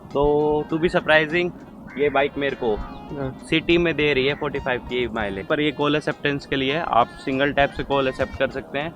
तो to be surprising ये bike मेरे को सिटी में दे रही है 45 की माइलेज, पर ये कॉल एक्सेप्टेंस के लिए आप सिंगल टैप से कॉल एक्सेप्ट कर सकते हैं।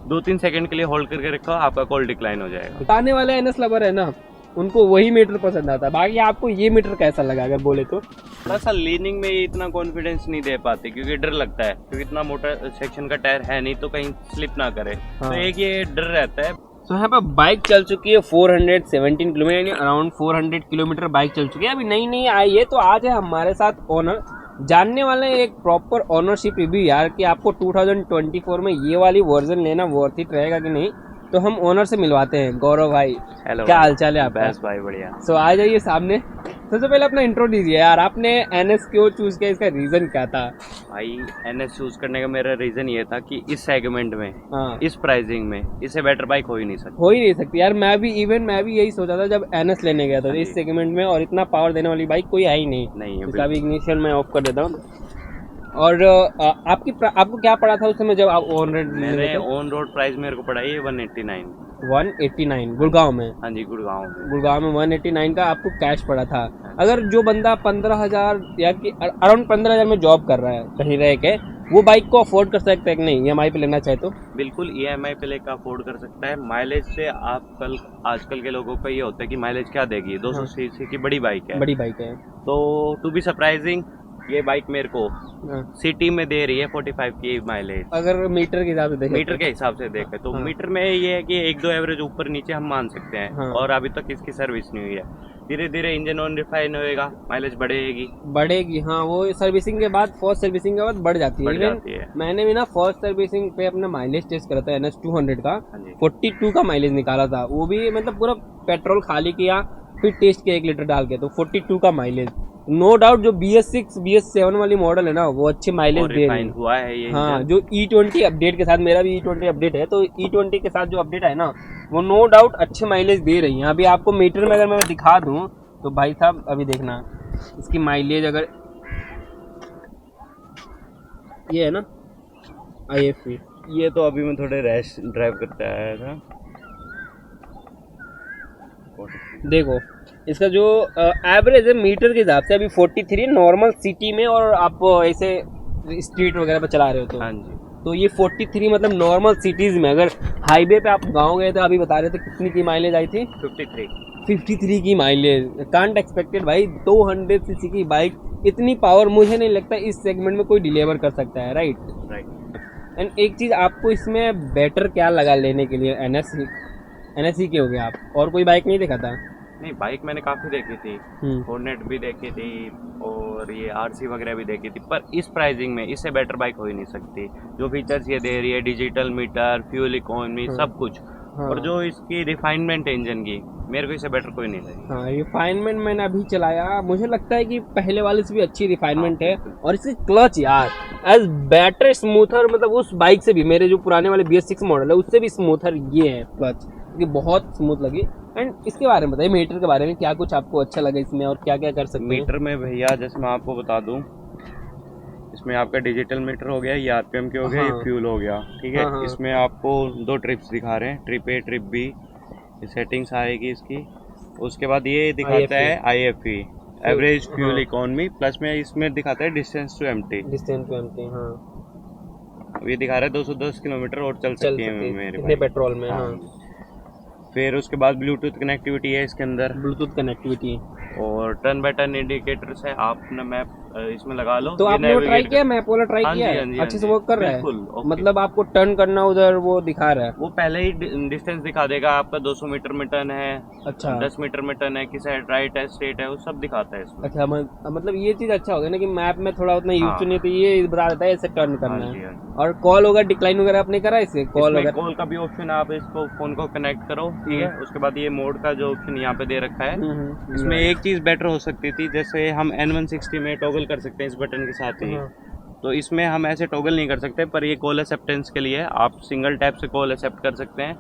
2-3 सेकंड के लिए होल्ड करके रखो, आपका कॉल डिक्लाइन हो जाएगा। आने वाले एनएस लवर है ना, उनको वही मीटर पसंद आता है। बाकी आपको ये मीटर कैसा लगा अगर बोले तो? थोड़ा सा लीनिंग में इतना कॉन्फिडेंस नहीं दे पाते क्योंकि डर लगता है, क्योंकि इतना मोटा सेक्शन का टायर है नहीं तो कहीं स्लिप ना करे। तो एक ये डर रहता है। तो यहाँ पर बाइक चल चुकी है 417 किलोमीटर, यानी अराउंड 400 किलोमीटर बाइक चल चुकी है। अभी नई नई आई है, तो आज है हमारे साथ ओनर, जानने वाले हैं एक प्रॉपर ओनरशिप रिव्यू यार कि आपको 2024 में ये वाली वर्जन लेना वर्थ इट रहेगा कि नहीं। तो हम ओनर से मिलवाते हैं। गौरव भाई, हेलो, क्या हाल चाल है आपका? बस भाई बढ़िया। सो आ जाइए सामने। सबसे पहले अपना इंट्रो दीजिए यार, आपने एनएस क्यों चूज किया, इसका रीजन क्या था? भाई एनएस चूज करने का मेरा रीजन ये था कि इस सेगमेंट में, हाँ, इस प्राइसिंग में इससे बेटर बाइक हो ही नहीं सकती। हो ही नहीं सकती यार। मैं भी यही सोचा था जब एनएस लेने गया था, इस सेगमेंट में और इतना पावर देने वाली बाइक कोई है ही नहीं है। इसका भी इग्निशन मैं ऑफ कर देता हूँ। और आपको क्या पड़ा था उस समय जब आप ऑन रोड? मैंने ऑन रोड प्राइस मेरे को पड़ा है 189 गुड़गांव में। हाँ जी, गुड़गांव में 189 का आपको कैश पड़ा था। अगर जो बंदा 15,000 या अराउंड 15,000 में जॉब कर रहा है कहीं रह के, वो बाइक को अफोर्ड कर सकता है कि नहीं ईएमआई पे लेना चाहे तो? बिल्कुल ईएमआई पे लेकर अफोर्ड कर सकता है। माइलेज से आजकल के लोगों का ये होता है कि माइलेज क्या देगी, 200 सीसी की बड़ी बाइक है। तो टू बी सरप्राइजिंग ये बाइक मेरे को सिटी में दे रही है 45 की माइलेज। अगर मीटर के हिसाब से देखें, मीटर के हिसाब से देखें तो मीटर में ये है कि 1-2 एवरेज ऊपर नीचे हम मान सकते हैं। और अभी तक इसकी सर्विस नहीं हुई है। धीरे धीरे इंजन ऑन रिफाइन होएगा, माइलेज बढ़ेगी। हाँ, वो सर्विसिंग के बाद, फर्स्ट सर्विसिंग के बाद बढ़ जाती है। मैंने भी ना फर्स्ट सर्विसिंग पे अपना माइलेज टेस्ट करा था NS 200 का, 42 का माइलेज निकाला था। वो भी मतलब पूरा पेट्रोल खाली किया फिर टेस्ट किया 1 लीटर डाल के, तो 42 का माइलेज। नो डाउट जो BS6 BS7 वाली मॉडल है ना, वो अच्छी माइलेज दे रही हुआ है ये। हाँ, जो E20 अपडेट के साथ, मेरा भी E20 अपडेट है, तो E20 के साथ जो अपडेट है ना, वो नो डाउट अच्छे माइलेज दे रही है। अभी आपको मीटर में अगर मैं दिखा दूं तो भाई साहब अभी देखना इसकी माइलेज, अगर ये है ना IFV, ये तो अभी मैं थोड़े रैश ड्राइव करते आया था। देखो इसका जो एवरेज है मीटर के हिसाब से अभी 43 नॉर्मल सिटी में, और आप ऐसे स्ट्रीट वगैरह पर चला रहे हो तो हाँ जी, तो ये 43 मतलब नॉर्मल सिटीज में। अगर हाईवे पे आप गाँव गए तो अभी बता रहे थे कितनी की माइलेज आई थी? 53 की माइलेज। कांट एक्सपेक्टेड भाई, 200 सीसी की बाइक, इतनी पावर मुझे नहीं लगता इस सेगमेंट में कोई डिलीवर कर सकता है। राइट। एंड एक चीज़ आपको इसमें बेटर क्या लगा लेने के लिए? NS के हो गया आप, और कोई बाइक नहीं देखा था? नहीं, बाइक मैंने काफ़ी देखी थी, हॉर्नेट भी देखी थी और ये RC वगैरह भी देखी थी, पर इस प्राइसिंग में इससे बेटर बाइक हो ही नहीं सकती। जो फीचर्स ये दे रही है, डिजिटल मीटर, फ्यूल इकोनॉमी, सब कुछ। और जो इसकी रिफाइनमेंट है इंजन की, मेरे को इससे बेटर कोई नहीं लगी। हाँ, रिफाइनमेंट मैंने अभी चलाया, मुझे लगता है कि पहले वाले से भी अच्छी रिफाइनमेंट है। और इसकी क्लच यार एज बेटर स्मूथर, मतलब उस बाइक से भी, मेरे जो पुराने वाले BS6 मॉडल है उससे भी स्मूथर ये है क्लच, ये बहुत स्मूथ लगी। एंड इसके बारे में बताइए, मीटर के बारे में क्या कुछ आपको अच्छा लगा इसमें, और क्या क्या कर सकते हैं? मीटर में भैया जैसे मैं आपको बता दूं, इसमें आपका डिजिटल मीटर हो गया, ये RPM के हो गया, ये फ्यूल हो गया, ठीक है। इसमें आपको 2 ट्रिप्स दिखा रहे हैं, ट्रिप A ट्रिप B, ये सेटिंग्स आएगी इसकी। उसके बाद ये दिखाता है IFE, average fuel economy, plus में इसमें दिखाता है डिस्टेंस टू एम्प्टी। हाँ, ये दिखा रहा है 210 किलोमीटर और चल सकती है मेरे पेट्रोल में। हाँ। फिर उसके बाद ब्लूटूथ कनेक्टिविटी है इसके अंदर, ब्लूटूथ कनेक्टिविटी, और टर्न बाय टर्न इंडिकेटर्स है। आप ना मैप इसमें लगा लो। तो आपने वो ट्राई किया, मैप वाला ट्राई किया है? अच्छे से वर्क कर रहा है? मतलब आपको टर्न करना उधर वो दिखा रहा है? वो पहले ही डिस्टेंस दिखा देगा आपका, 200 मीटर में टर्न है, अच्छा 10 मीटर में टर्न है, किस साइड राइट है, स्ट्रेट है, वो सब दिखाता है इसमें। अच्छा, मतलब ये चीज अच्छा हो गया ना कि मैप में थोड़ा उतना यूज तो नहीं, तो ये बता देता है ऐसे टर्न करना है। और कॉल होगा, डिक्लाइन वगैरह आपने करा इससे? कॉल का भी ऑप्शन है, आप इसको फोन को कनेक्ट करो, ठीक है। उसके बाद ये मोड का जो ऑप्शन यहाँ पे दे रखा है, इसमें एक चीज बेटर हो सकती थी, जैसे हम N160 में टॉगल कर सकते हैं इस बटन के साथ ही, तो इसमें हम ऐसे टॉगल नहीं कर सकते, पर ये कॉल एक्सेप्टेंस के लिए आप सिंगल टैप से कॉल एक्सेप्ट कर सकते हैं।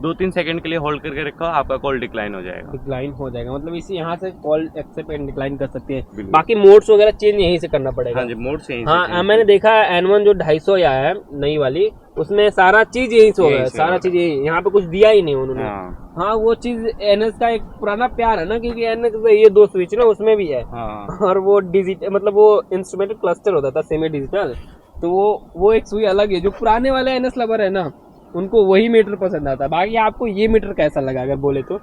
2-3 सेकंड के लिए होल्ड करके रखो, आपका कॉल डिक्लाइन हो जाएगा। मतलब इसी यहाँ से कॉल एक्सेप्ट एंड डिक्लाइन कर सकते हैं। बाकी मोड्स वगैरह चेंज यहीं से करना पड़ेगा? हाँ जी, मोड से। हाँ, मैंने देखा N1 जो 250 आया है नई वाली, उसमें सारा चीज यही सो यही है, से सारा होगा। चीज यही, यहाँ पे कुछ दिया ही नहीं उन्होंने। हाँ हाँ वो चीज एनएस का एक पुराना प्यार है ना, क्योंकि एनएस ये 2 स्विच ना उसमें भी है, हाँ और वो डिजिटल मतलब वो इंस्ट्रूमेंटेड क्लस्टर होता था सेमी डिजिटल, तो वो एक सुई अलग है। जो पुराने वाले एनएस लवर है ना उनको वही मीटर पसंद आता है। बाकी आपको ये मीटर कैसा लगा अगर बोले तो?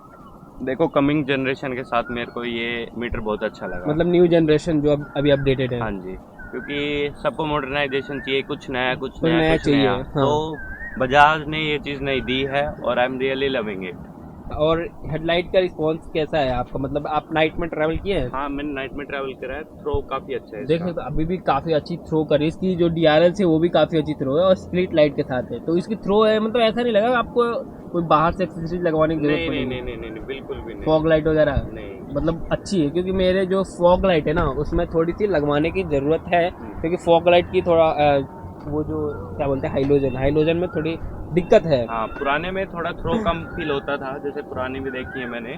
देखो, कमिंग जनरेशन के साथ मेरे को ये मीटर बहुत अच्छा लगा। मतलब न्यू जनरेशन जो अभी अपडेटेड है। हाँ जी, क्योंकि सबको मॉडर्नाइजेशन चाहिए, कुछ नया कुछ कुछ नया नया कुछ चाहिए, नया। हाँ। तो बजाज ने ये चीज़ नहीं दी है और I am really loving it. और हेडलाइट का रिस्पॉन्स कैसा है आपका? मतलब आप नाइट में ट्रैवल किए हैं? हाँ, मैंने नाइट में ट्रैवल करा है, थ्रो काफ़ी अच्छा है देख इसका। तो अभी भी काफी अच्छी थ्रो कर रही है इसकी। जो DRL है वो भी काफी अच्छी थ्रो है और स्प्लिट लाइट के साथ है, तो इसकी थ्रो है। मतलब ऐसा नहीं लगा आपको कोई बाहर से एक्सेसरीज लगवाने की जरूरत नहीं नहीं पड़ेगी? नहीं नहीं नहीं, बिल्कुल भी नहीं। फॉग लाइट वगैरह नहीं। मतलब अच्छी है, क्योंकि मेरे जो फॉग लाइट है ना उसमें थोड़ी सी लगवाने की ज़रूरत है, क्योंकि फॉग लाइट की थोड़ा वो जो क्या बोलते हैं हाइलोजन में थोड़ी दिक्कत है। हाँ, पुराने में थोड़ा थ्रो कम फील होता था, जैसे पुरानी भी देखी है मैंने,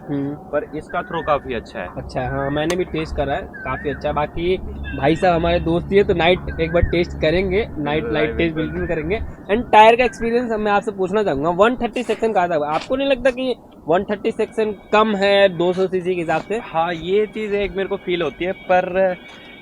पर इसका थ्रो काफ़ी अच्छा है। अच्छा है, हाँ मैंने भी टेस्ट करा है, काफ़ी अच्छा है। बाकी भाई साहब हमारे दोस्त ही है तो नाइट एक बार टेस्ट करेंगे, नाइट लाइट टेस्ट बिल्कुल करेंगे। एंड टायर का एक्सपीरियंस मैं आपसे पूछना चाहूँगा, 130 सेक्शन कहा था, आपको नहीं लगता कि 130 सेक्शन कम है 200 सीसी के हिसाब से? हाँ, ये चीज़ एक मेरे को फील होती है, पर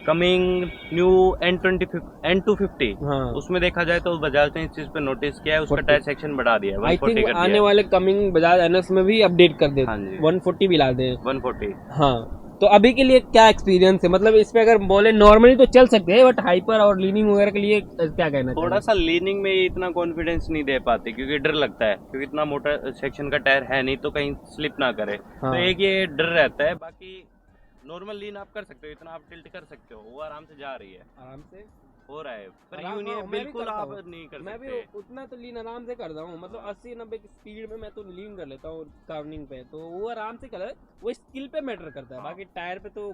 कमिंग न्यू N250 हाँ उसमें देखा जाए तो बजाज ने इस चीज़ पे नोटिस किया है, उसका टायर सेक्शन बढ़ा दिया है, आई 140 थिंक कर दिया आने है। वाले कमिंग बजाज एनएस में भी अपडेट कर दे, हाँ जी। 140 भी ला दे। 140। हाँ तो अभी के लिए क्या एक्सपीरियंस है? मतलब इस पे अगर बोले नॉर्मली तो चल सकते हैं, बट हाइपर और लीनिंग वगैरह के लिए क्या कहना थोड़ा सा लीनिंग में इतना कॉन्फिडेंस नहीं दे पाते, क्योंकि डर लगता है, क्योंकि इतना मोटा सेक्शन का टायर है नहीं, तो कहीं स्लिप ना करे। हाँ। तो एक ये डर रहता है। बाकी नॉर्मल लीन आप कर सकते हो, इतना आप टिल्ट कर सकते हो, वो आराम से जा रही है, आराम से हो रहा है। पर आराम, यूं नहीं है, हाँ, मैं भी बिल्कुल करता आप हूँ। नहीं कर मैं भी सकते। उतना तो लीन आराम से करता हूँ, मतलब 80-90 की स्पीड में मैं तो लीन कर लेता हूँ टर्निंग पे, तो वो आराम से कर, वो स्किल पे मैटर करता है। हाँ। बाकी टायर पे तो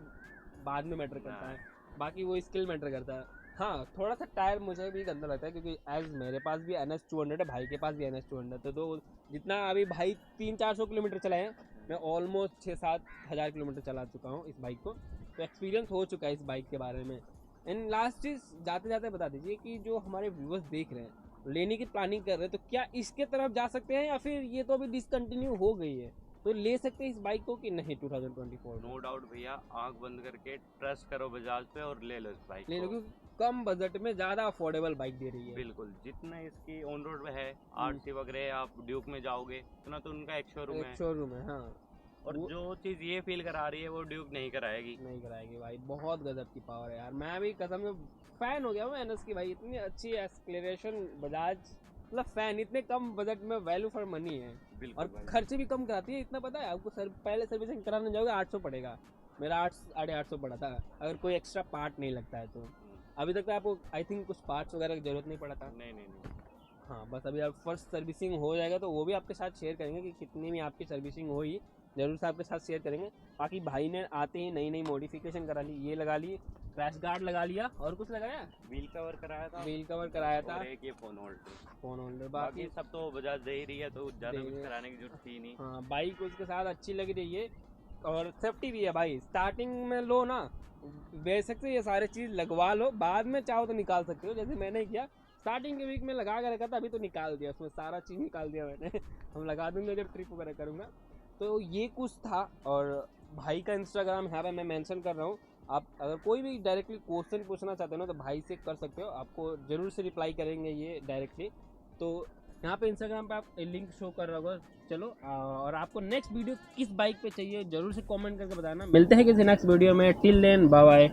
बाद में मैटर करता हाँ। है, बाकी वो स्किल मैटर करता है। हाँ थोड़ा सा टायर मुझे भी गंदा लगता है, क्योंकि एज मेरे पास भी NS 200 है, भाई के पास भी NS 200 है, तो जितना अभी भाई 300-400 किलोमीटर चलाए हैं, मैं ऑलमोस्ट 6-7 हज़ार किलोमीटर चला चुका हूँ इस बाइक को, तो एक्सपीरियंस हो चुका है इस बाइक के बारे में। एंड लास्ट चीज़ जाते जाते बता दीजिए कि जो हमारे व्यूअर्स देख रहे हैं, लेने की प्लानिंग कर रहे हैं, तो क्या इसके तरफ जा सकते हैं, या फिर ये तो अभी डिसकंटिन्यू हो गई है, तो ले सकते हैं इस बाइक को कि नहीं 2024? नो डाउट भैया, आंख बंद करके ट्रस्ट करो बजाज पे और ले लो इस बाइक ले लो, को। क्योंकि कम बजट में ज़्यादा अफोर्डेबल बाइक दे रही है। बिल्कुल, जितना इसकी ऑन रोड में है, RC वगैरह आप ड्यूक में जाओगे उतना तो उनका एक शोरूम एक है, शोरूम है, हाँ और जो चीज़ ये फील करा रही है वो ड्यूक नहीं कराएगी। नहीं कराएगी भाई, बहुत गजब की पावर है यार। मैं भी कसम से फैन हो गया हूँ एनएस की भाई, इतनी अच्छी एक्सक्लेरेशन बजाज, मतलब फैन, इतने कम बजट में वैल्यू फॉर मनी है, बिल्कुल और भाई। खर्चे भी कम कराती है। इतना पता है आपको, पहले सर्विसिंग कराने जाओगे 800 पड़ेगा, मेरा 800-850 पड़ा था, अगर कोई एक्स्ट्रा पार्ट नहीं लगता है तो। अभी तक तो आपको आई थिंक कुछ पार्ट्स वगैरह की जरूरत नहीं पड़ा था। नहीं नहीं नहीं। हाँ बस अभी आप फर्स्ट सर्विसिंग हो जाएगा तो वो भी आपके साथ शेयर करेंगे कि कितनी में आपकी सर्विसिंग हुई, जरूर से आपके साथ शेयर करेंगे। बाकी भाई ने आते ही नई नई मॉडिफिकेशन करा ली, ये लगा ली, क्रैश गार्ड लगा लिया, और कुछ लगाया, व्हील कवर कराया था, व्हील कवर कराया था, और एक ये फोन होल्डर। बाकी बाकी सब तो बजाज दे ही रही है, तो ज़्यादा कुछ कराने की जरूरत थी नहीं। हाँ बाइक उसके साथ अच्छी लग रही है, और सेफ्टी भी है भाई। स्टार्टिंग में लो ना, बेशक से ये सारे चीज़ लगवा लो, बाद में चाहो तो निकाल सकते हो, जैसे मैंने किया स्टार्टिंग के वीक में लगा कर रखा था, अभी तो निकाल दिया, उसमें सारा चीज़ निकाल दिया मैंने। हम लगा दूंगे जब ट्रिप वगैरह करूँगा। तो ये कुछ था, और भाई का इंस्टाग्राम यहाँ पे मैं मेंशन कर रहा हूँ, आप अगर कोई भी डायरेक्टली क्वेश्चन पूछना चाहते हो ना तो भाई से कर सकते हो, आपको ज़रूर से रिप्लाई करेंगे ये डायरेक्टली। तो यहाँ पे इंस्टाग्राम पे आप लिंक शो कर रहा होगा। चलो और आपको नेक्स्ट वीडियो किस बाइक पे चाहिए ज़रूर से कमेंट करके बताना। मिलते हैं किसी नेक्स्ट वीडियो में, टिल देन बाय बाय।